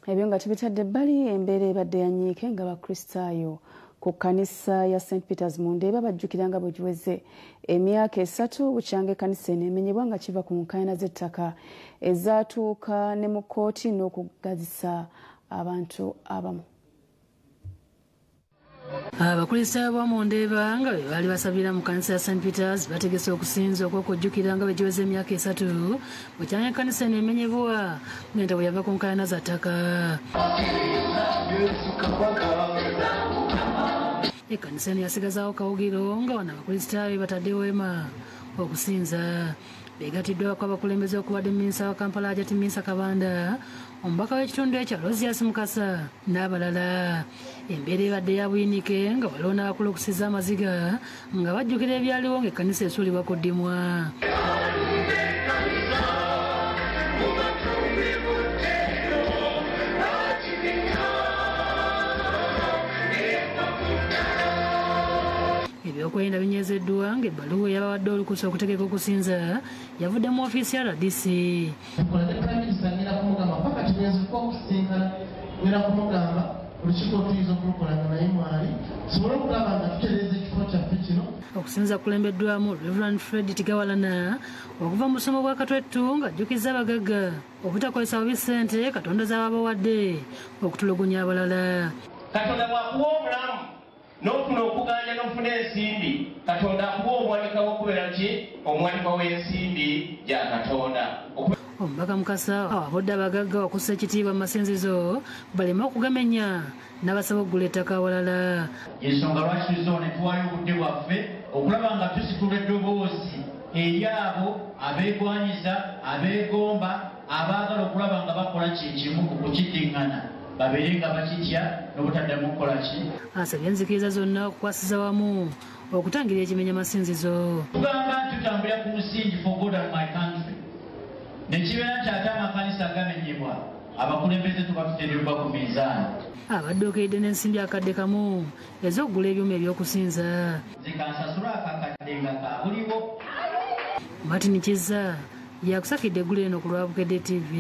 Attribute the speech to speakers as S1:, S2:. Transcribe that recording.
S1: Ebyo nga tubitadde ebbali embeera ebadde yanyiike nga bakristaayo ku kkanisa ya St. Peter's mu Ndeeba bajjukira nga bwe giweze emyaka 3 bukyanga ekkanisa eno emenyebwa nga kiva ku nkaayana z'ettaka ezaatuuka ne mu kkooti n'okugazisa abantu abamu.
S2: Abakristaayo b'omu Ndeeba nga be baali basabira mu kkanisa ya St. Peter's bategese okusinza okw'okujjukira nga bwe giweze emyaka 3 bukyanga ekkanisa eno emenyebwa ng'ente bwe yava ku nkaayana za ttaka. Ekkanisa eno yasigazaawo kawugiro nga wano abakristaayo batadde weema okusinza. Beegatiddwa kw'abakulembeze okubadde minisita wa Kampala Hajat Minsa Kabanda, omubaka w'ekitundu ekya Rosias Mukasa n'abalala. Embeera ebadde ya buyinike nga waliwo n'abakulu okusiza amaziga nga bajjukira ebyaliwo ng'ekkanisa esuulibwa ku ddimwa. Ebyokwerinda binyezeddwa ng'ebbaluwa eyabawadde olukusa okutegeka okusinza yavudde mu ofiisi ya RDC. Okusinza kulembeddwamu Reverend Fred Tigawalana okuva mu musomo gwa Katwettu ng'ajjukiza abagagga obutakozesa bubi ssente Katonda z'ababawadde okutulugunya abalala.
S3: Katonda bw'akuwa obulamu n'ofuna okuganja n'ofuna ensimbi, Katonda akuwa omwanika w'okubeera ki? Omwanika w'ensimbi gya Katonda.
S2: Omubaka Mukasa awabudde abagagga okussa ekitiibwa mu masinzizo baleme okugamenya n'abasaba okugula ettaka awalala.
S4: Ensonga lwaki tuzo ne tuwaayo obudde bwaffe okulaba nga tusitula eddoboozi eri abo abeegwanyiza, abeegomba, abaagala okulaba nga bakola kikimu ku kukiddiŋŋana babeere nga bakitya n'obutaddamu kukola ki.
S2: Asabye enzikiriza zonna okukwasiza wamu okutangira ekimenya masinzizo.
S4: Tugamba tutambulira ku musingi for God and my country. Ne kibeera nti ate amakanisa agamenyebwa abakulembeze tuba tuteereddwa ku mizaani.
S2: Abadde okeedde n'ensimbi akadde kamu ez'okugula ebyuma eby'okusinza.
S4: Zikansasula akakadde nga kaabuliwo.
S2: Martin Kizza yakusakidde eggulu eno ku Lwabukedde TV.